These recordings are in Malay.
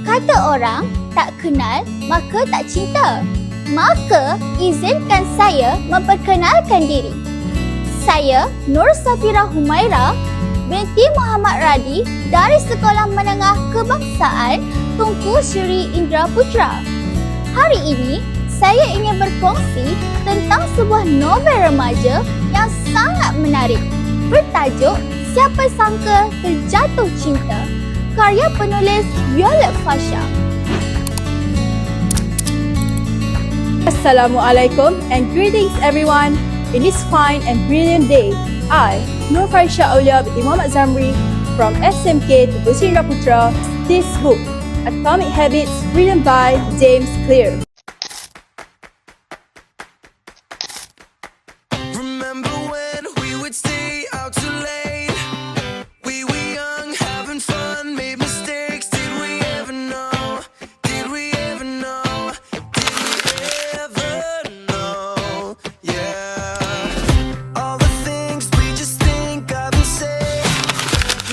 Kata orang, tak kenal maka tak cinta. Maka izinkan saya memperkenalkan diri. Saya Nur Safira Humaira binti Muhammad Radi dari Sekolah Menengah Kebangsaan Tunku Sri Indra Putra. Hari ini saya ingin berkongsi tentang sebuah novel remaja yang sangat menarik bertajuk Siapa Sangka Terjatuh Cinta, karya penulis Violet Fasha. Assalamualaikum and greetings everyone. In this fine and brilliant day, I, Nur Faisha Aulia binti Muhammad Zamri from SMK Tunku Sri Indra Putra, this book, Atomic Habits, written by James Clear. Remember when we would stay out too late? We were young, having fun, made mistakes. Did we ever know? Did we ever know? Did we ever know? Yeah. All the things we just think of and say.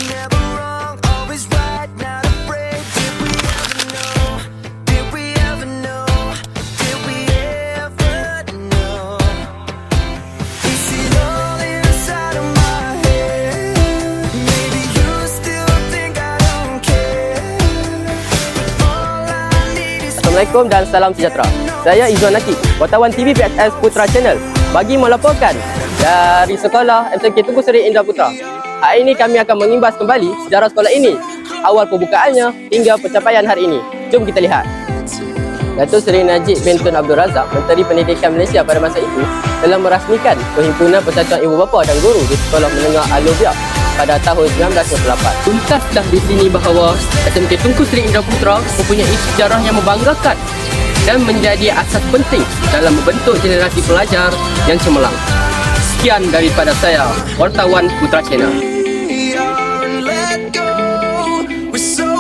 Never wrong, always right, not afraid. Did we ever know? Did we ever know? Did we ever know? Is it all inside of my head? Maybe you still think I don't care. All I need is Assalamualaikum dan salam sejahtera. Saya Izzuan Nakib, wartawan TV PSS Putra Channel bagi melaporkan dari Sekolah SMK Tunku Sri Indra Putra. Hari ini kami akan mengimbas kembali sejarah sekolah ini, awal pembukaannya hingga pencapaian hari ini. Jom kita lihat. Datuk Seri Najib bin Tun Abdul Razak, Menteri Pendidikan Malaysia pada masa itu, telah merasmikan Perhimpunan Persatuan Ibu Bapa dan Guru di Sekolah Menengah Al-Lubia pada tahun 1998. Tuntaslah di sini bahawa SMK Tunku Seri Indra Putra mempunyai sejarah yang membanggakan dan menjadi asas penting dalam membentuk generasi pelajar yang cemerlang. Sekian daripada saya, wartawan Putra Channel. Let go. We're so